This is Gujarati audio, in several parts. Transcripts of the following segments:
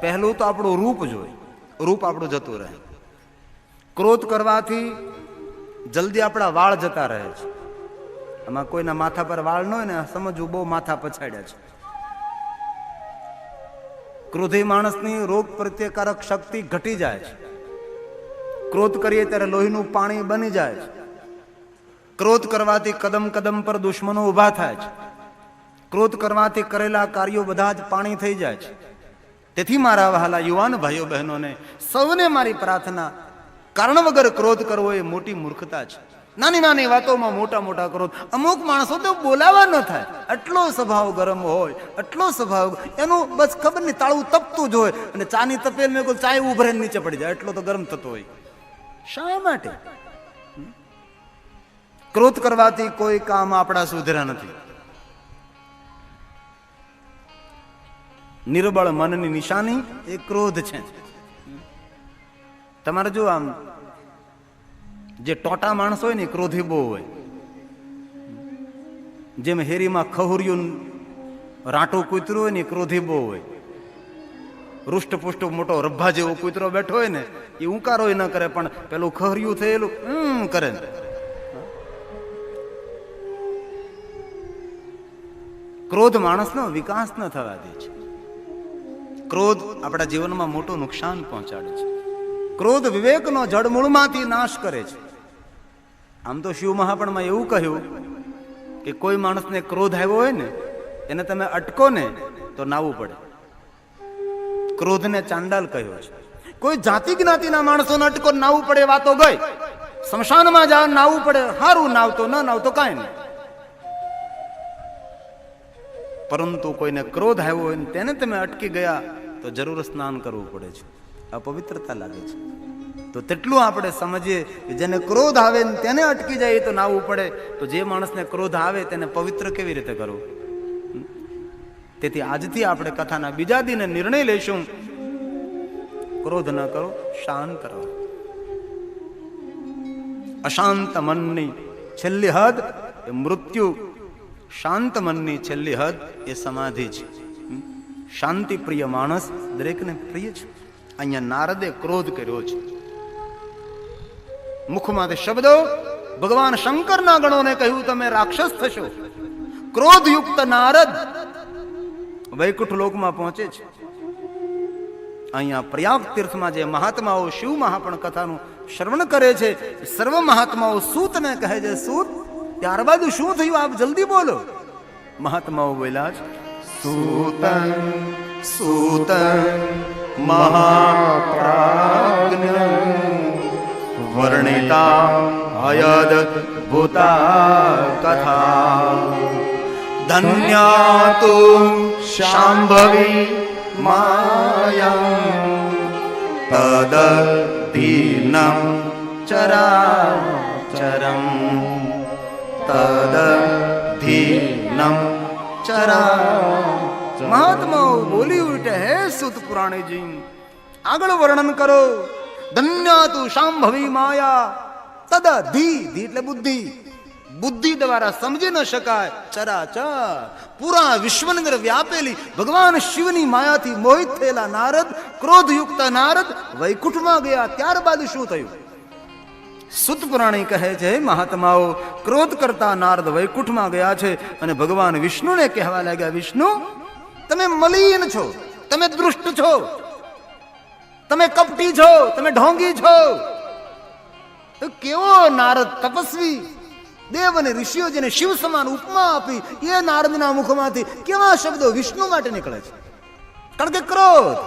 પહેલું તો આપણું રૂપ જોઈએ, રૂપ આપણું જતું રહે. ક્રોધ કરવાથી જલ્દી આપણા વાળ જતા રહે છે. આમાં કોઈના માથા પર વાળ ન હોય ને સમજવું, બહુ માથા પછાડ્યા છે. ક્રોધી માણસની રોગ પ્રતિકારક શક્તિ ઘટી જાય છે. ક્રોધ કરીએ ત્યારે લોહીનું પાણી બની જાય છે. ક્રોધ કરવાથી કદમ કદમ પર દુશ્મનો ઉભા થાય છે. ક્રોધ કરવાથી કરેલા કાર્યો બધા જ પાણી થઈ જાય છે. તેથી મારા વહાલા યુવાન ભાઈઓ બહેનોને સૌને મારી પ્રાર્થના, કારણ વગર ક્રોધ કરવો એ મોટી મૂર્ખતા છે. નાની નાની વાતોમાં મોટા મોટા ક્રોધ. અમુક માણસો તો બોલાવા ન થાય, એટલો સ્વભાવ ગરમ હોય, એટલો સ્વભાવ, એનું બસ ખબર નહીં તાળું તપતું જ હોય, અને ચાની તપેલ મેં કોઈ ચાય ઉભરે નીચે પડી જાય, એટલો તો ગરમ થતો હોય. શા માટે? ક્રોધ કરવાથી કોઈ કામ આપણા સુધર્યા નથી. નિર્બળ મનની નિશાની એ ક્રોધ છે. તમારે જો આમ જે ટોટા માણસ હોય ને ક્રોધી બહુ હોય. જેમ હેરીમાં ખહુરિયું રાંટું કૂતરું હોય ને ક્રોધી બહુ હોય. રૂષ્ટપુષ્ટ મોટો રબ્ભા જેવો કૂતરો બેઠો હોય ને એ ઉંકારો ન કરે, પણ પેલું ખહરિયું થયેલું કરે. ક્રોધ માણસનો વિકાસ ન થવા દે છે. ક્રોધ આપણા જીવનમાં મોટું નુકસાન પહોંચાડે છે. ક્રોધ વિવેકનો જડમૂળમાંથી નાશ કરે છે. આમ તો શિવ મહાપણમાં એવું કહ્યું કે કોઈ માણસને ક્રોધ આવ્યો હોય ને એને તમે અટકો ને તો નાવું પડે. ક્રોધને ચાંડાલ કહ્યો છે. કોઈ જાતિ જ્ઞાતિના માણસોને અટકો નાવું પડે વાતો ગઈ. સ્મશાનમાં જા નાવું પડે, હારું નાવતો ન નાવતો કાંઈ નહીં. પરંતુ કોઈને ક્રોધ આવ્યો હોય ને તેને તમે અટકી ગયા તો જરૂર સ્નાન કરવું પડે છે. અપવિત્રતા લાગે છે. તો તેટલું આપણે સમજીએ કે જેને ક્રોધ આવે ને તેને અટકી જાય તો નાવું પડે, તો જે માણસને ક્રોધ આવે તેને પવિત્ર કેવી રીતે કરવું? તેથી આજથી આપણે કથાના બીજા દિને નિર્ણય લઈશું, ક્રોધ ન કરો, શાંત રહો. અશાંત મનની છેલ્લી હદ એ મૃત્યુ, શાંત મનની છેલ્લી હદ એ સમાધિ છે. શાંતિ પ્રિય માણસ દરેકને પ્રિય છે. અહીંયા નારદે ક્રોધ કર્યો છે. મુખમાંથી શબ્દો ભગવાન શંકરના ગણોને કહ્યું તમે રાક્ષસ થશો. ક્રોધયુક્ત નારદ વૈકુંઠ લોકમાં પહોંચે છે. અહીંયા પ્રયાગ તીર્થમાં જે મહાત્માઓ શિવ મહાપણ કથાનું શ્રવણ કરે છે, સર્વ મહાત્માઓ સૂતને કહે છે, સૂત ત્યારબાદ શું થયું આપ જલ્દી બોલો. મહાત્માઓ બોલ્યા છે, સૂતન સૂતન મહાપ્રાજ્ઞ વર્ણિતા અયદ ભૂતા કથા ધન્યા તુ શાંભવી માયં તદધીનં ચરાચરં તદધીનં ચરાચરં. મહાત્માઓ બોલી ઉઠે, હે સુત પુરાણીજી આગળ વર્ણન કરો. ધન્યા તુ શાંભવી માયા તદધી, એટલે બુદ્ધિ, બુદ્ધિ દ્વારા સમજી ન શકાય ચરાચર પૂરા વિશ્વની અંદર વ્યાપેલી ભગવાન શિવની માયાથી મોહિત થયેલા નારદ, ક્રોધયુક્ત નારદ વૈકુંઠમાં ગયા. ત્યારબાદ શું થયું? સુત પુરાણી કહે છે, મહાત્માઓ ક્રોધ કરતા નારદ વૈકુંઠમાં ગયા છે અને ભગવાન વિષ્ણુને કહેવા લાગ્યા, વિષ્ણુ તમે મલિન છો, તમે દુષ્ટ છો, તમે કપટી છો, તમે ઢોંગી છો. કેવો નારદ તપસ્વી દેવ અને ઋષિઓ જેને શિવ સમાન ઉપમા આપી એ નારદના મુખમાંથી કેવા શબ્દો વિષ્ણુ માટે નીકળે છે? કારણ કે ક્રોધ,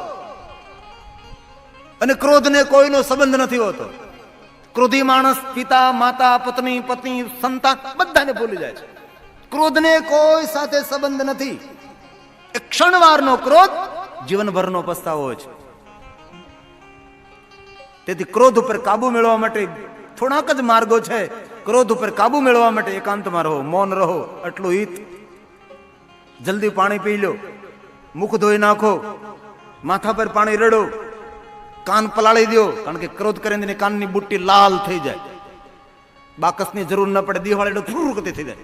અને ક્રોધને કોઈનો સંબંધ નથી હોતો. ક્રોધી માણસ પિતા, માતા, પત્ની, પત્ની, સંતાન બધાને ભૂલી જાય છે. ક્રોધને કોઈ સાથે સંબંધ નથી. એક ક્ષણવારનો ક્રોધ જીવનભરનો પસ્તાવો છે. તેથી ક્રોધ ઉપર કાબુ મેળવવા માટે થોડાક જ માર્ગો છે. ક્રોધ ઉપર કાબુ મેળવવા માટે એકાંતમાં રહો, મૌન રહો, એટલું હિત. જલ્દી પાણી પી લો, મુખ ધોઈ નાખો, માથા પર પાણી રેડો, કાન પલાળી દો, કારણ કે ક્રોધ કરીને કાનની બુટ્ટી લાલ થઈ જાય. બાકસની જરૂર ન પડે, દિવાળી થઈ જાય.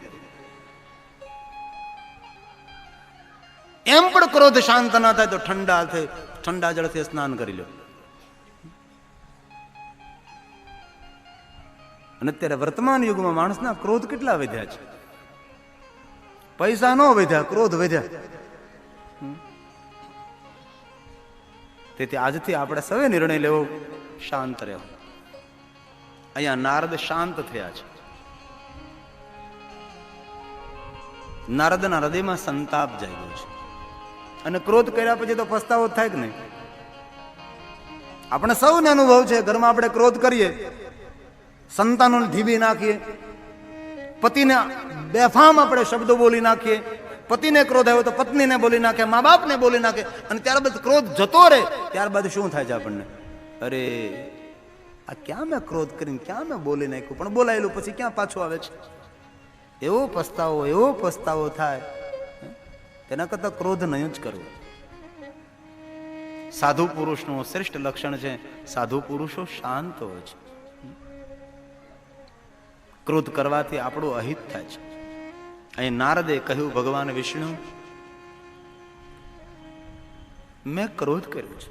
એમ પણ ક્રોધ શાંત ના થાય તો ઠંડા જળથી સ્નાન કરી લો. અને અત્યારે વર્તમાન યુગમાં માણસના ક્રોધ કેટલા વધ્યા છે. પૈસા ન વધ્યા, ક્રોધ વધ્યા. તેથી આજથી આપણે સૌએ નિર્ણય લેવો, શાંત રહેવો. અહીંયા નારદ શાંત થયા છે. નારદના હૃદયમાં સંતાપ જાગ્યો છે. અને ક્રોધ કર્યા પછી તો પસ્તાવો થાય કે નહીં? આપણે સૌને અનુભવ છે. ઘરમાં આપણે ક્રોધ કરીએ, સંતાનોને ઢીબી નાખીએ, પતિને બેફામ આપણે શબ્દો બોલી નાખીએ, પતિને ક્રોધ આવ્યો તો પત્નીને બોલી નાખે, મા બાપને બોલી નાખે, અને ત્યારબાદ ક્રોધ જતો રહે. ત્યારબાદ શું થાય છે આપણને? અરે આ ક્યાં મેં ક્રોધ કરીને ક્યાં મેં બોલી નાખ્યું, પણ બોલાયેલું પછી ક્યાં પાછું આવે છે? એવો પસ્તાવો થાય. તેના કરતા ક્રોધ નહીં જ કરવો. સાધુ પુરુષનું શ્રેષ્ઠ લક્ષણ છે, સાધુ પુરુષો શાંત હોય છે. ક્રોધ કરવાથી આપણું અહિત થાય છે. અહીં નારદે કહ્યું, ભગવાન વિષ્ણુ, મેં ક્રોધ કર્યો છે,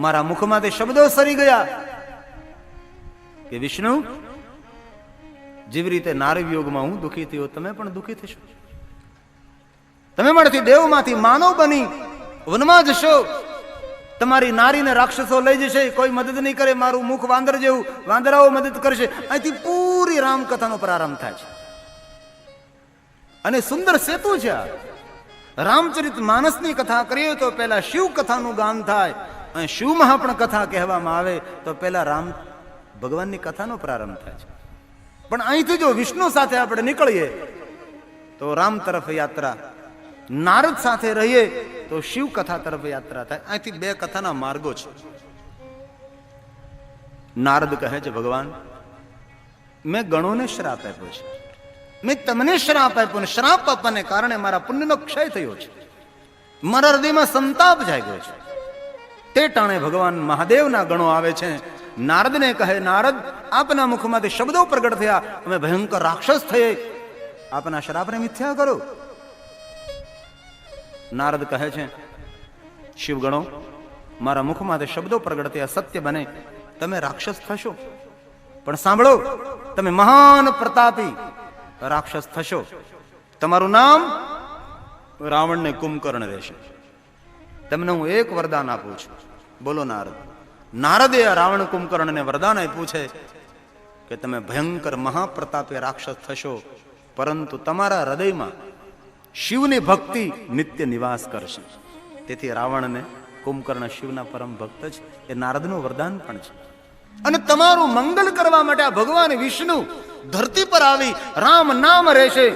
મારા મુખમાંથી શબ્દો સરી ગયા કે વિષ્ણુ, જેવી રીતે નારી વિયોગમાં હું દુઃખી થયો, તમે પણ દુઃખી થશો. તમે મારાથી દેવમાંથી માનવ બની વનમાં જશો, તમારી નારીને રાક્ષસો લઈ જશે, કોઈ મદદ નહીં કરે, મારું મુખ વાંદર જેવું, વાંદરાઓ મદદ કરશે. અહીંથી પૂરી રામકથાનો પ્રારંભ થાય છે. અને સુંદર સેતુ છે. રામચરિત માનસની કથા કરીએ તો પહેલા શિવ કથાનું ગાન થાય, અને શિવ મહાપણ કથા કહેવામાં આવે તો પહેલા રામ ભગવાનની કથાનો પ્રારંભ થાય છે. પણ અહીંથી જો વિષ્ણુ સાથે આપણે નીકળીએ તો રામ તરફ યાત્રા, નારદ સાથે રહીએ તો શિવ કથા તરફ યાત્રા થાય. અહીંથી બે કથાના માર્ગો છે. નારદ કહે છે, ભગવાન, મેં ગણોને શ્રાપ આપ્યો છે, મેં તમને શ્રાપ આપ્યો, ને શ્રાપ આપવાને કારણે મારા પુણ્યનો ક્ષય થયો છે, મારા હૃદયમાં સંતાપ જાગ્યો છે. તે ટાણે ભગવાન મહાદેવના ગણો આવે છે. નારદને કહે, નારદ, આપના મુખમાંથી શબ્દો પ્રગટ થયા, અમે ભયંકર રાક્ષસ થયે, આપના શ્રાપને મિથ્યા કરો. નારદ કહે છે, શિવગણો, મારા મુખમાંથી શબ્દો પ્રગટ થયા, સત્ય બને, તમે રાક્ષસ થશો. પણ સાંભળો, તમે મહાન પ્રતાપી રાક્ષસ થશો. તમારું નામ રાવણને કુંભકર્ણ રહેશે. તમને હું એક વરદાન આપું છું. બોલો નારદ. નારદે રાવણ કુંભકર્ણને વરદાન આપ્યું છે કે તમે ભયંકર મહાપ્રતાપે રાક્ષસ થશો, પરંતુ તમારા હૃદયમાં શિવની ભક્તિ નિત્ય નિવાસ કરશે. તેથી રાવણને કુંભકર્ણ શિવના પરમ ભક્ત છે. એ નારદનું વરદાન પણ છે. અને તમારું મંગલ કરવા માટે આ ભગવાન વિષ્ણુ ધરતી પર આવી રામ નામ રહેશે,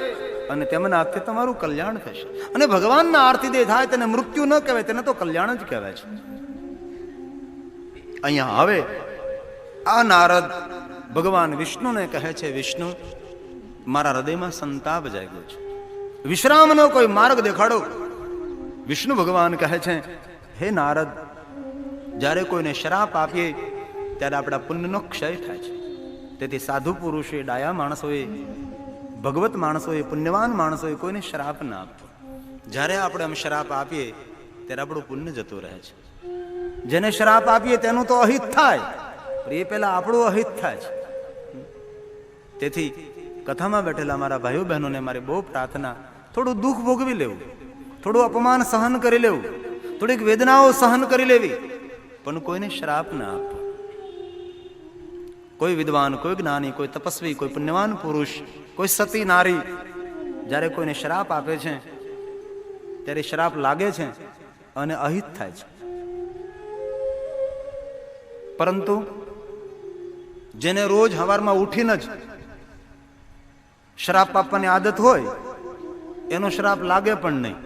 અને તેમના હાથે તમારું કલ્યાણ થશે. અને ભગવાનના આરતી દે થાય તેને મૃત્યુ ન કહેવાય, તેને તો કલ્યાણ જ કહેવાય છે. અહીંયા હવે આ નારદ ભગવાન વિષ્ણુને કહે છે, વિષ્ણુ, મારા હૃદયમાં સંતાપ જાગ્યો છે, વિશ્રામનો કોઈ માર્ગ દેખાડો. વિષ્ણુ ભગવાન કહે છે, હે નારદ, જ્યારે કોઈને શ્રાપ આપીએ ત્યારે આપણા પુણ્યનો ક્ષય થાય છે. તેથી સાધુ પુરુષે, ડાયા માણસોએ, ભગવત માણસોએ, પુણ્યવાન માણસોએ કોઈને શ્રાપ ના આપવો. જ્યારે આપણે આમ શ્રાપ આપીએ ત્યારે આપણું પુણ્ય જતું રહે છે. જેને શ્રાપ આપીએ તેનું તો અહિત થાય, એ પહેલા આપણું અહિત થાય છે. તેથી કથામાં બેઠેલા મારા ભાઈઓ બહેનોને મારી બહુ પ્રાર્થના, થોડું દુઃખ ભોગવી લેવું, થોડું અપમાન સહન કરી લેવું, થોડીક વેદનાઓ સહન કરી લેવી, પણ કોઈને શ્રાપ ના આપવો. કોઈ વિદ્વાન, કોઈ જ્ઞાની, કોઈ તપસ્વી, કોઈ પુણ્યવાન પુરુષ, કોઈ સતી નારી જ્યારે કોઈને શ્રાપ આપે છે ત્યારે શ્રાપ લાગે છે અને અહિત થાય છે. પરંતુ જેને રોજ સવારમાં ઉઠીને જ શ્રાપ આપવાની આદત હોય એનો શ્રાપ લાગે પણ નહીં.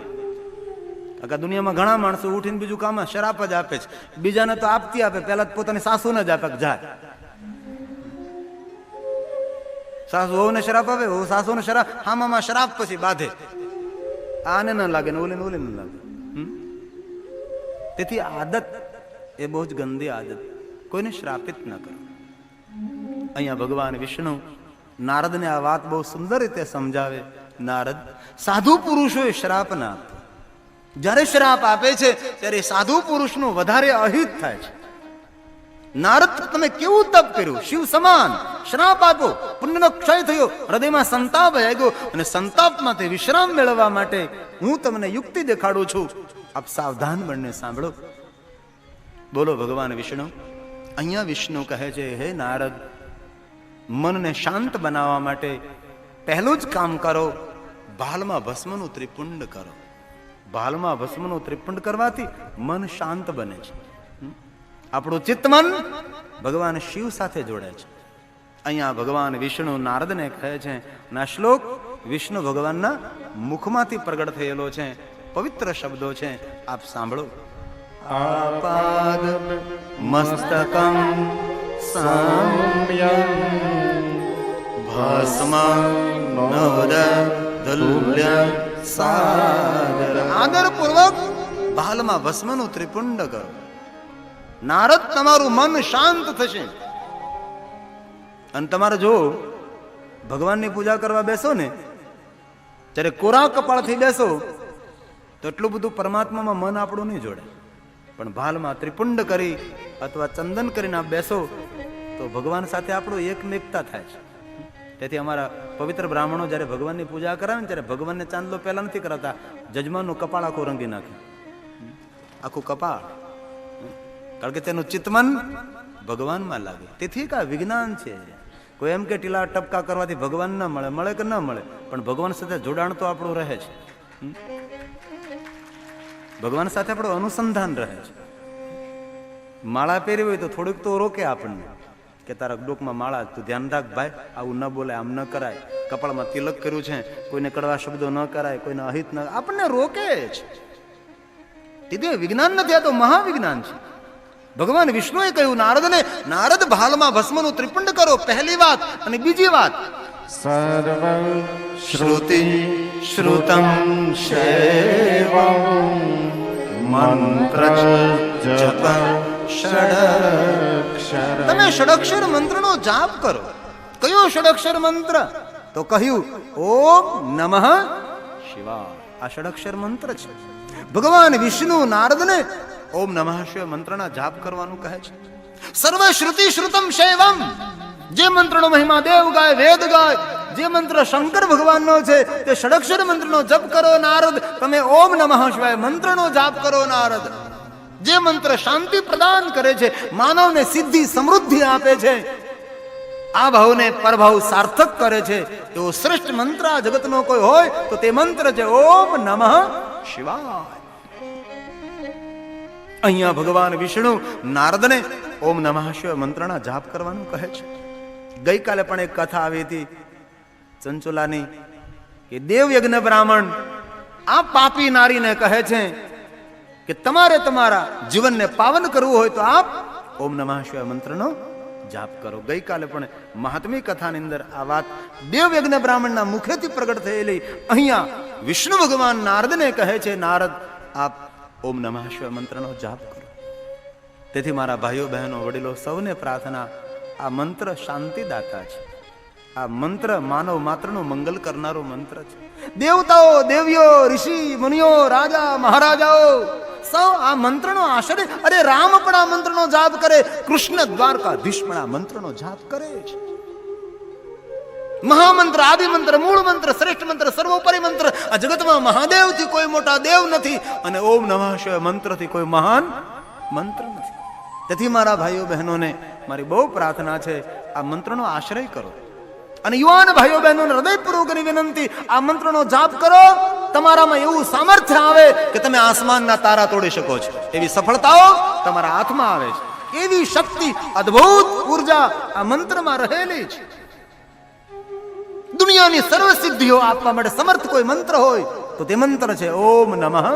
આખા દુનિયામાં ઘણા માણસો ઉઠીને બીજું કામ શ્રાપ જ આપે છે. બીજાને તો આપતી આપે, પહેલા પોતાની સાસુને જ આપે, જાય સાસુ વહુને શ્રાપ આપે, વહુ સાસુને શ્રાપ, હામામાં શ્રાપ પછી બાંધે, આને ન લાગે ને ઓલે ન લાગે. તેથી આદત એ બહુ જ ગંદી આદત, કોઈને શ્રાપિત ન કરો. અહીંયા ભગવાન વિષ્ણુ નારદને આ વાત બહુ સુંદર રીતે સમજાવે. નારદ, સાધુ પુરુષોએ શ્રાપ ના આપો. જ્યારે શ્રાપ આપે છે ત્યારે સાધુ પુરુષનું વધારે અહિત થાય છે. નારદ, તમે કેવું તપ કર્યું, શિવ સમાન શ્રાપ આપો, પુણ્યનો ક્ષય થયો, હૃદયમાં સંતાપ આવ્યો, અને સંતાપમાંથી વિશ્રામ મેળવવા માટે હું તમને યુક્તિ દેખાડું છું. આપ સાવધાન બનીને સાંભળો. બોલો ભગવાન વિષ્ણુ. અહીંયા વિષ્ણુ કહે છે, હે નારદ, મનને શાંત બનાવવા માટે પહેલું જ કામ કરો, ભાલમાં ભસ્મનું ત્રિપુંડ કરો. ભાલમાં ભસ્મનું ત્રિપુંડ કરવાથી મન શાંત બને છે. આપણું ચિત્તમન ભગવાન શિવ સાથે જોડે છે. અહીંયા ભગવાન વિષ્ણુ નારદને કહે છે, ના શ્લોક વિષ્ણુ ભગવાનના મુખમાંથી પ્રગટ થયેલો છે, પવિત્ર શબ્દો છે, આપ સાંભળો. આપાદ મસ્તકમ સામ્યમ ભસ્મ નવદુલ્ય સાગર. આદરપૂર્વક ભાલમાં ભસ્મનું ત્રિપુંડ કરો. નારદ, તમારું મન શાંત થશે. અને તમારે જો ભગવાનની પૂજા કરવા બેસો ને, ત્યારે કોરા કપાળથી બેસો તો એટલું બધું પરમાત્મામાં મન આપણું નહીં જોડે. પણ ભાલમાં ત્રિપુંડ કરી અથવા ચંદન કરીને આપ બેસો તો ભગવાન સાથે આપણું એકમેકતા થાય છે. તેથી અમારા પવિત્ર બ્રાહ્મણો જ્યારે ભગવાનની પૂજા કરાવે ને ત્યારે ભગવાનને ચાંદલો પહેલા નથી કરાવતા, જજમાનનું કપાળ આખું રંગી નાખે, આખું કપાળ. કારણ કે તેનું ચિત્તમન ભગવાનમાં લાગે. તેથી કા વિજ્ઞાન છે. કોઈ એમ કે ટીલા ટપકા કરવાથી ભગવાન ન મળે, મળે કે ન મળે, પણ ભગવાન સાથે જોડાણ તો આપણું રહે છે. ભગવાન સાથે આપણું અનુસંધાન રહે છે. માળા પહેરી હોય તો થોડુંક તો રોકે આપણને કે તારા ડોકમાં માળા, તું ધ્યાન રાખ ભાઈ, આવું ન બોલે, આમ ન કરાય. કપાળમાં તિલક કર્યું છે, કોઈને કડવા શબ્દો ન કરાય, કોઈને અહિત ન, આપણને રોકે છે. તેથી વિજ્ઞાન નથી, આ તો મહાવિજ્ઞાન છે. ભગવાન વિષ્ણુએ કહ્યું નારદને, નારદ ભાલમાં ભસ્મનું ત્રિપુંડ કરો, પહેલી વાત. અને બીજી વાત, સર્વ શ્રુતિ શ્રુતમ શૈવમ મંત્ર જપ ષડક્ષર. તમે ષડક્ષર મંત્રનો જાપ કરો. કયો ષડક્ષર મંત્ર? તો કહ્યું ઓમ નમઃ શિવાય. આ ષડક્ષર મંત્ર છે. ભગવાન વિષ્ણુ નારદને ઓમ નમઃ શિવાય મંત્રના જાપ કરવાનું કહે છે. સર્વ શ્રુતિ શ્રુતમ શૈવમ, જે મંત્રનો મહિમા દેવ ગાય, વેદ ગાય, જે મંત્ર શંકર ભગવાનનો છે તે ષડક્ષર મંત્રનો જપ કરો નારદ. તમે ઓમ નમઃ શિવાય મંત્રનો જાપ કરો નારદ. જે મંત્ર શાંતિ પ્રદાન કરે છે, માનવને સિદ્ધિ સમૃદ્ધિ આપે છે, આ ભાવને પરભાવ સાર્થક કરે છે, એવો શ્રેષ્ઠ મંત્ર આ જગતનો કોઈ હોય તો તે મંત્ર છે ઓમ નમઃ શિવાય. અહીંયા ભગવાન વિષ્ણુ નારદને ઓમ નમઃ શિવાય મંત્રના જાપ કરવાનું કહે છે. ગઈકાલે પણ એક કથા આવી હતી ચંચુલાની, કે દેવયજ્ઞ બ્રાહ્મણ આ પાપી નારીને કહે છે કે તમારે તમારા જીવનને પાવન કરવું હોય તો આપ ઓમ નમઃ શિવાય મંત્રનો જાપ કરો. ગઈકાલે પણ મહાત્મી કથાની અંદર આ વાત દેવયજ્ઞ બ્રાહ્મણના મુખેથી પ્રગટ થયેલી અહીંયા વિષ્ણુ ભગવાન નારદને કહે છે, નારદ આપ ઓમ નમઃ શિવાય મંત્રનો જાપ કરો. તેથી મારા ભાઈઓ બહેનો વડીલો સૌને પ્રાર્થના, આ મંત્ર શાંતિદાતા છે. આ મંત્ર માનવ માત્રનું મંગલ કરનારો મંત્ર છે. દેવતાઓ, દેવીઓ, ઋષિ મુનિઓ, રાજા મહારાજાઓ સૌ આ મંત્રનો આશ્રય. અરે રામ પણ આ મંત્રનો જાપ કરે, કૃષ્ણ દ્વારકાધીશ પણ આ મંત્રનો જાપ કરે છે. મહામંત્ર, આદિ મંત્ર, મૂળ મંત્ર, શ્રેષ્ઠ મંત્ર, સર્વોપરી મંત્ર. આ જગતમાં મહાદેવથી કોઈ મોટા દેવ નથી અને ઓમ નમઃ શિવાય મંત્રથી કોઈ મહાન મંત્ર નથી. તેથી મારા ભાઈઓ બહેનોને મારી બહુ પ્રાર્થના છે, આ મંત્રનો આશ્રય કરો. અને યુવાન ભાઈઓ બહેનોને હૃદયપૂર્વકની વિનંતી, આ મંત્રનો જાપ કરો. તમારામાં એવું સામર્થ્ય આવે કે તમે આસમાનના તારા તોડી શકો છો. એવી સફળતાઓ તમારા હાથમાં આવે છે. એવી શક્તિ, અદ્ભુત ઉર્જા આ મંત્રમાં રહેલી છે. દુનિયાની સર્વ સિદ્ધિઓ આપવા માટે સમર્થ કોઈ મંત્ર હોય તો તે મંત્ર છે ઓમ નમઃ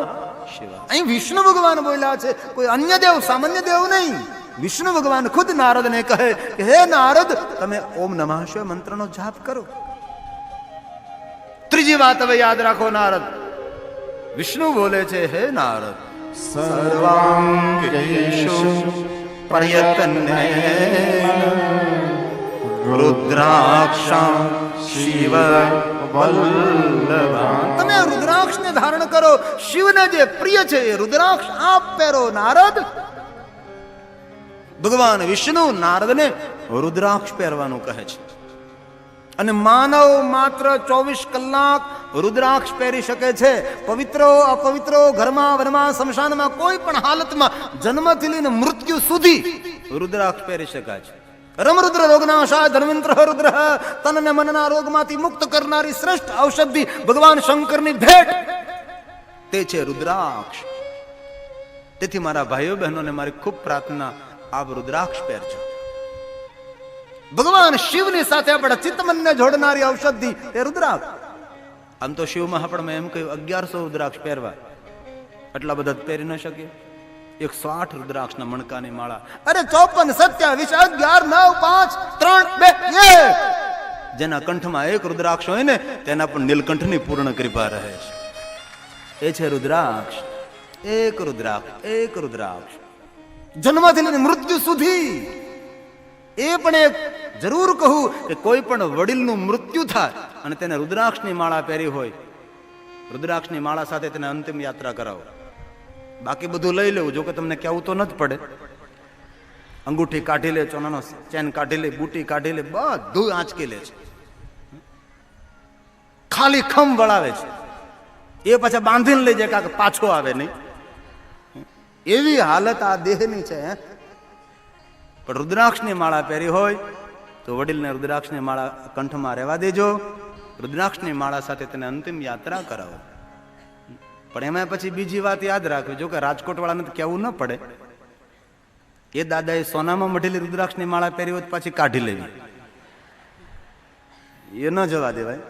શિવાય. અહીં વિષ્ણુ ભગવાન બોલ્યા છે, કોઈ અન્ય દેવ, સામાન્ય દેવ નહીં. વિષ્ણુ ભગવાન ખુદ નારદને કહે કે હે નારદ, તમે ઓમ નમઃ શિવાય મંત્રનો જાપ કરો. ત્રીજી વાત હવે યાદ રાખો નારદ. વિષ્ણુ બોલે છે, હે નારદ, સર્વાંગેષુ પ્રયત્નેન રુદ્રાક્ષ શિવ વલ્લભા. તમે રુદ્રાક્ષને ધારણ કરો. શિવને જે પ્રિય છે એ રુદ્રાક્ષ આપ પહેરો નારદ. ભગવાન વિષ્ણુ નારદને રુદ્રાક્ષ પહેરવાનું કહે છે. અને માનવ માત્ર 24 કલાક રુદ્રાક્ષ પહેરી શકે છે. પવિત્રો અપવિત્રો ઘરમાં વનમાં સ્મશાનમાં કોઈ પણ હાલતમાં જન્મથી લઈને મૃત્યુ સુધી રુદ્રાક્ષ પહેરી શકાય છે. રમરુદ્ર રોગનાશાય ધન્વંતર રુદ્ર, તન અને મનના રોગમાંથી મુક્ત કરનારી શ્રેષ્ઠ ઔષધિ ભગવાન શંકરની ભેટ તે છે રુદ્રાક્ષ. તેથી મારા ભાઈઓ બહેનોને મારી ખૂબ પ્રાર્થના, આપ રુદ્રાક્ષ પહેરજો. ભગવાન શિવની સાથે આપણા ચિત્તમનને જોડનારી ઔષધિ એ રુદ્રાક્ષ. આમ તો શિવ મહાપણમાં એમ કહ્યું 1100 રુદ્રાક્ષ પહેરવા, આટલા બધા પહેરી ન શકે. 108 રુદ્રાક્ષના મણકાની માળા. અરે 54 27 11 9 5 3 2 1. જેના કંઠમાં એક રુદ્રાક્ષ હોય ને તેના પણ નીલકંઠની પૂર્ણ કૃપા રહે છે. એ છે રુદ્રાક્ષ. એક રુદ્રાક્ષ, એક રુદ્રાક્ષ, જન્મથી લઈને મૃત્યુ સુધી. એ પણ એક જરૂર કહું કે કોઈ પણ વડીલનું મૃત્યુ થાય અને તેને રુદ્રાક્ષની માળા પહેરી હોય, રુદ્રાક્ષની માળા સાથે તેને અંતિમ યાત્રા કરાવો. બાકી બધું લઈ લેવું, જો કે તમને કહેવું તો નથી પડે. અંગૂઠી કાઢી લે, ચોનાનો ચેન કાઢી લે, બુટી કાઢી લે, બધું આંચકી લે છે. ખાલી ખમ વળાવે છે. એ પાછા બાંધીને લઈ જાય કાંક પાછો આવે નહીં. એવી હાલત આ દેહની છે. પણ રુદ્રાક્ષની માળા પહેરી હોય તો વડીલને રુદ્રાક્ષની માળા કંઠમાં રહેવા દેજો. રુદ્રાક્ષની માળા સાથે તેને અંતિમ યાત્રા કરાવો. પણ એમાં પછી બીજી વાત યાદ રાખવી, જો કે રાજકોટ વાળાને તો કહેવું ન પડે. એ દાદાએ સોનામાં મઢેલી રુદ્રાક્ષની માળા પહેરી હોય પાછી કાઢી લેવી, એ ન જવા દેવાય.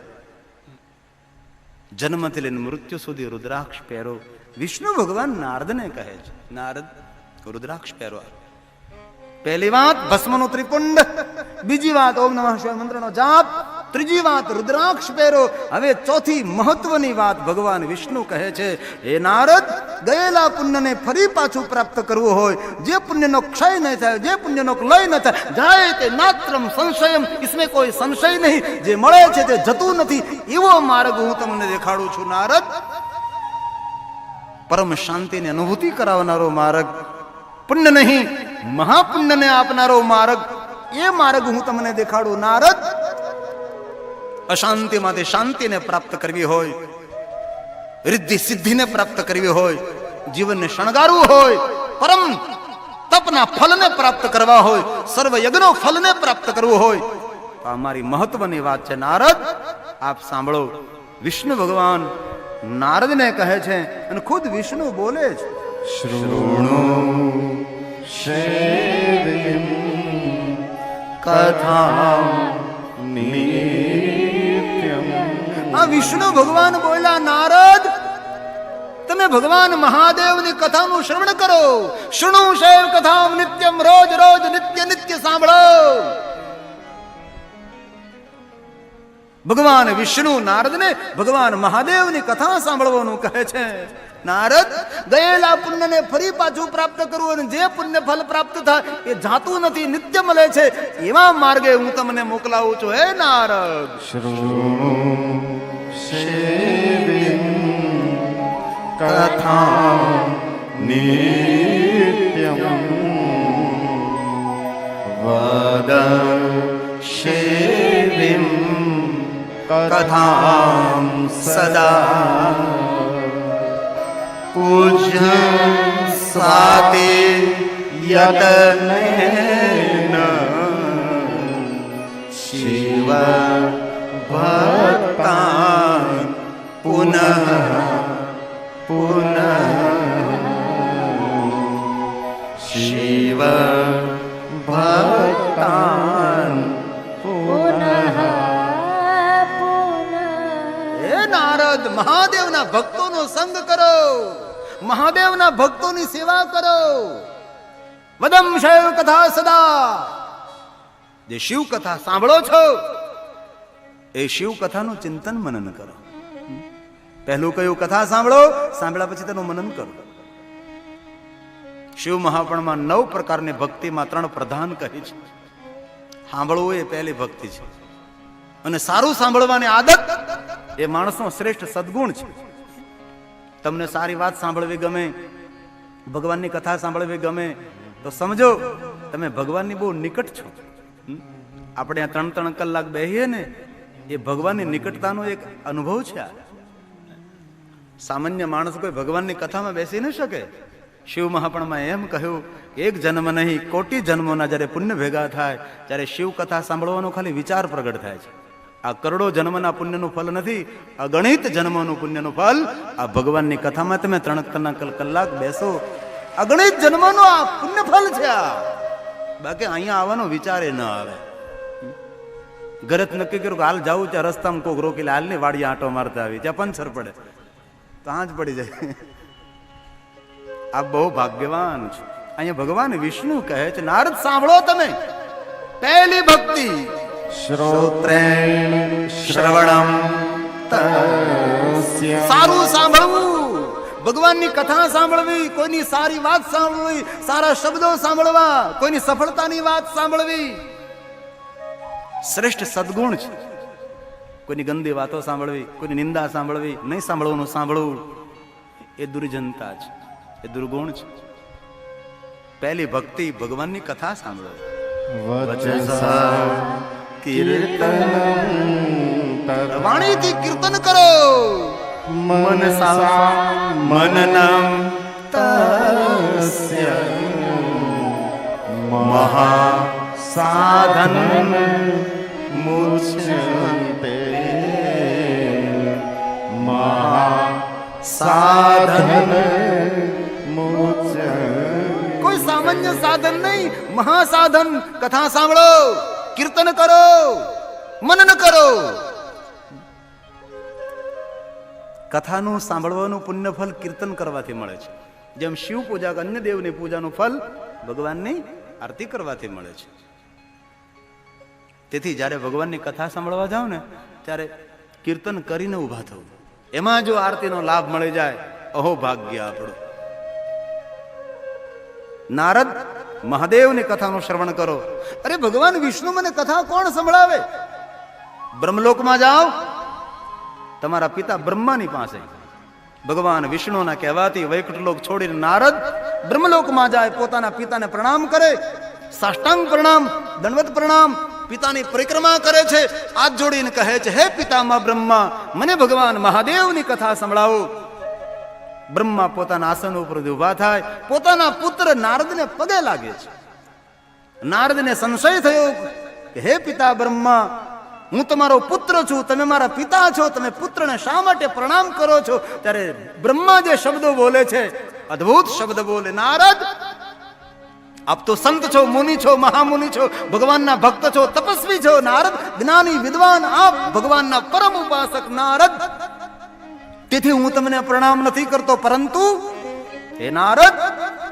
જન્મથી લઈને મૃત્યુ સુધી રુદ્રાક્ષ પહેરો. વિષ્ણુ ભગવાન નારદને કહે છે, નારદ રુદ્રાક્ષ પહેરો. પહેલી વાત ભસ્મનો ત્રિપુંડ, બીજી વાત ઓમ નમઃ શિવાય મંત્રનો જાપ, ત્રીજી વાત રુદ્રાક્ષ પહેરો. હવે ચોથી મહત્વની વાત ભગવાન વિષ્ણુ કહે છે, હે નારદ, ગયેલા પુણ્યને ફરી પાછું પ્રાપ્ત કરવું હોય, જે પુણ્યનો ક્ષય ન થાય, જે પુણ્યનો લય ન થાય, જાય તે નાત્રમ સંશયમ, इसमें કોઈ સંશય નહીં. જે મળે છે તે જતું નથી, એવો માર્ગ હું તમને દેખાડું છું નારદ. પરમ શાંતિની અનુભૂતિ કરાવનારો માર્ગ, પુણ્ય નહીં મહાપુણ્યને આપનારો માર્ગ, એ માર્ગ હું તમને દેખાડું નારદ. અશાંતિમાંથી શાંતિને પ્રાપ્ત કરવી હોય, રિદ્ધિ સિદ્ધિને પ્રાપ્ત કરવી હોય, જીવનને શણગારવું હોય, પરમ તપના ફલને પ્રાપ્ત કરવા હોય, સર્વ યજ્ઞો ફલને પ્રાપ્ત કરવું હોય, તો આ મારી મહત્વની વાત છે નારદ. આપ સાંભળો. વિષ્ણુ ભગવાન નારદને કહે છે અને ખુદ વિષ્ણુ બોલે છે, શૃણુ શૈવીમ કથામ નિત્યમ. આ વિષ્ણુ ભગવાન બોલ્યા, નારદ તમે ભગવાન મહાદેવની કથાનું શ્રવણ કરો. શૃણુ શૈવ કથામ નિત્યમ, રોજ રોજ નિત્ય નિત્ય સાંભળો. ભગવાન વિષ્ણુ નારદને ભગવાન મહાદેવની કથા સાંભળવાનું કહે છે. નારદ, ગયેલા પુણ્યને ફરી પાછું પ્રાપ્ત કરવું, અને જે પુણ્ય ફલ પ્રાપ્ત થાય એ જાતું નથી, નિત્ય મળે છે. એવા માર્ગે હું તમને મોકલાવું છું. હે નારદ, શૃણુ શૈવીમ કથામ નિત્યમ વદ શૈવીમ કથામ સદા પૂજ્ય સાતે યતનેન શિવ ભક્તાન પુનઃ પુનઃ શિવ ભક્તાન પુનઃ. હે નારદ, મહાદેવના ભક્તોનો સંગ કરો, મહાદેવના ભક્તોની સેવા કરો. વદમ શૈવ કથા સદા. જે શિવ કથા સાંભળો છો એ શિવ કથાનું ચિંતન મનન કરો. પહેલું કયું, કથા સાંભળો, સાંભળ્યા પછી તેનું મનન કરો. શિવ મહાપણમાં 9 પ્રકારની ભક્તિમાં 3 પ્રધાન કહી છે. સાંભળવું એ પહેલી ભક્તિ છે, અને સારું સાંભળવાની આદત એ માણસનો શ્રેષ્ઠ સદગુણ છે. તમને સારી વાત સાંભળવી ગમે, ભગવાનની કથા સાંભળવી ગમે, તો સમજો તમે ભગવાનની બહુ નિકટ છો. આપણે આ 3-3 કલાક બેહીએ ને, એ ભગવાનની નિકટતાનો એક અનુભવ છે. આ સામાન્ય માણસ કોઈ ભગવાનની કથામાં બેસી ન શકે. શિવ મહાપણમાં એમ કહ્યું, એક જન્મ નહીં કોટી જન્મોના જ્યારે પુણ્ય ભેગા થાય ત્યારે શિવ કથા સાંભળવાનો ખાલી વિચાર પ્રગટ થાય છે. આ કરોડો જન્મના પુણ્યનું ફલ નથી, અગણિત જન્મોનું પુણ્યનું ફલ આ ભગવાનની કથામાં તમે 3 કલાક બેસો, અગણિત જન્મનું આ પુણ્ય ફલ છે. આ બાકી અહીંયા આવવાનો વિચાર ન આવે. ઘરે નક્કી કર્યું કે હાલ જાવું, ત્યાં રસ્તામાં કોક રોકી લે, હાલ ની વાડી આંટો મારતા આવી, ત્યાં પંચર પડે તો આજ પડી જાય. આ બહુ ભાગ્યવાન છે. અહીંયા ભગવાન વિષ્ણુ કહે છે, નારદ સાંભળો તમે, પહેલી ભક્તિ શ્રોત્રેણ શ્રવણમ તસ્ય. સારું સાંભળવું, ભગવાનની કથા સાંભળવી, કોઈની સારી વાત સાંભળવી, સારા શબ્દો સાંભળવા, કોઈની સફળતાની વાત સાંભળવી શ્રેષ્ઠ સદગુણ છે. કોઈની ગંદી વાતો સાંભળવી, કોઈની નિંદા સાંભળવી, નહીં સાંભળવાનું સાંભળવું, એ દુર્જનતા છે, એ દુર્ગુણ છે. પહેલી ભક્તિ ભગવાનની કથા સાંભળવી. વચસા કીર્તનમ વાણીથી કીર્તન કરો, મનસા મનનમ તસ્ય મહા સાધન મુચ્યતે. મહા સાધન મુચ્યતે. કોઈ સામાન્ય સાધન નહીં, મહાસાધન. કથા સાંભળો, કીર્તન કરો, મનન કરો. કથાનું સાંભળવાનું પુણ્ય ફલ કીર્તન કરવાથી મળે છે. જેમ શિવ પૂજા કે અન્ય દેવની પૂજાનું ફલ ભગવાનની આરતી કરવાથી મળે છે. તેથી જ્યારે ભગવાનની કથા સાંભળવા જાઓ ને, ત્યારે કીર્તન કરીને ઊભા થવું. એમાં જો આરતીનો લાભ મળી જાય, અહો ભાગ્ય આપણું. નારદ મહાદેવની કથાનું શ્રવણ કરો. અરે ભગવાન વિષ્ણુ મને કથા કોણ સંભળાવે? બ્રહ્મલોકમાં જાઓ, તમારા પિતા બ્રહ્માની પાસે. ભગવાન વિષ્ણુના કહેવાથી વૈકુંઠ છોડીને નારદ બ્રહ્મલોકમાં જાય, પોતાના પિતાને પ્રણામ કરે, સાષ્ટાંગ પ્રણામ, દંડવત પ્રણામ, પિતાની પરિક્રમા કરે છે, હાથ જોડીને કહે છે, હે પિતામહ બ્રહ્મા, મને ભગવાન મહાદેવની કથા સંભળાવો. બ્રહ્મા પોતાના આસન ઉપર ઉભા થાય, પોતાના પુત્ર નારદને પગે લાગે છે. નારદને સંશય થયો કે હે પિતા બ્રહ્મા, હું તમારો પુત્ર છું, તમે મારા પિતા છો, તમે પુત્રને શા માટે પ્રણામ કરો છો? ત્યારે બ્રહ્મા જે શબ્દો બોલે છે, અદ્ભુત શબ્દ બોલે. નારદ, આપ તો સંત છો, મુનિ છો, મહામુનિ છો, ભગવાનના ભક્ત છો, તપસ્વી છો. નારદ જ્ઞાની વિદ્વાન, આપ ભગવાનના પરમ ઉપાસક. નારદ, તેથી હું તમને પ્રણામ નથી કરતો, પરંતુ હે નારદ,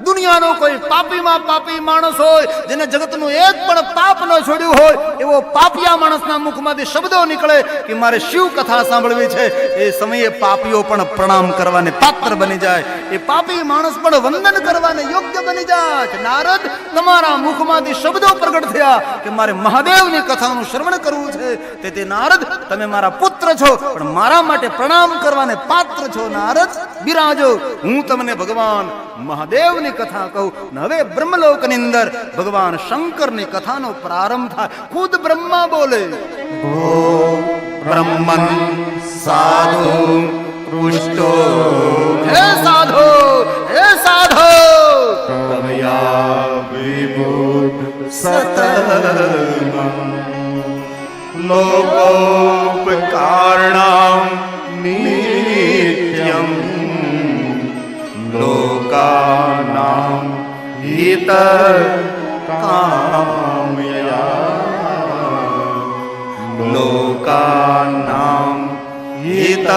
દુનિયાનો કોઈ પાપીમાં પાપી માણસ હોય, જેને જગતનું એક પણ પાપ ન છોડ્યું હોય, એવો પાપિયા માણસના મુખમાંથી શબ્દો નીકળે કે મારે શિવ કથા સાંભળવી છે, એ સમયે પાપીઓ પણ પ્રણામ કરવાને પાત્ર બની જાય, એ પાપી માણસ પણ વંદન કરવાને યોગ્ય બની જાય. નારદ, તમારા મુખમાંથી શબ્દો પ્રગટ થયા કે મારે મહાદેવની કથાનું શ્રવણ કરવું છે. તેથી નારદ, તમે મારા પુત્ર છો, પણ મારા માટે પ્રણામ કરવાને પાત્ર છો. નારદ, બિરાજો, હું તમને ભગવાન મહાદેવની કથા કહું. હવે બ્રહ્મલોકની અંદર ભગવાન શંકરની કથાનો પ્રારંભ થાય. ખુદ બ્રહ્મા બોલે, બ્રહ્મન સાધુ પૃષ્ટો. હે સાધો, હે સાધો, કમયા વિભૂત સતર્મં લોકોપકારણામ નિત્યમ લોકાનામ હિત કામયા. લોકાનામ હિત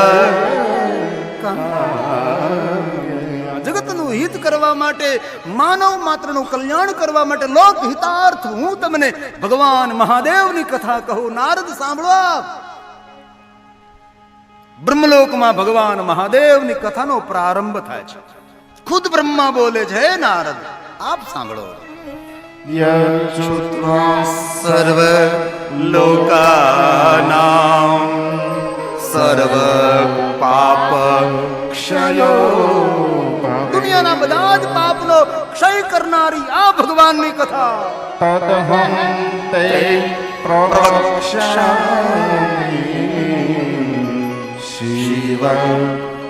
કામયા. જગતનું હિત કરવા માટે, માનવ માત્રનું કલ્યાણ કરવા માટે, લોક હિતાર્થ હું તમને ભગવાન મહાદેવની કથા કહું. નારદ સાંભળો. બ્રહ્મલોકમાં ભગવાન મહાદેવની કથાનો પ્રારંભ થાય છે. ખુદ બ્રહ્મા બોલે છે, હે નારદ, આપ સાંભળો. યચ્છુત્વા સર્વ લોકાનામ સર્વ પાપ ક્ષયો દુનિયાના બધા જ પાપનો ક્ષય કરનારી આ ભગવાનની કથા તદહં તે પ્રવક્ષ્યામિ શિવ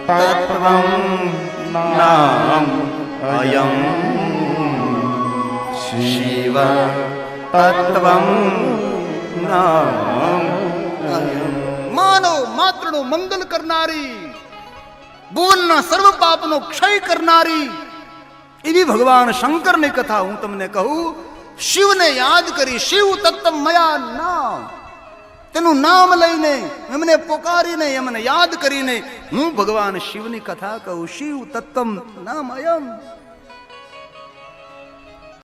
તત્વં નામ અયં શિવ તત્વં નામ અયં માનવ માત્રનું મંગલ કરનારી, ભુવનના સર્વ પાપનો ક્ષય કરનારી એવી ભગવાન શંકરની કથા હું તમને કહું. શિવને યાદ કરી, શિવ તત્વ મયા નામ, તેનું નામ લઈને, એમને પોકારીને, એમને યાદ કરીને હું ભગવાન શિવની કથા કહું. શિવ તત્વ નામ અયમ.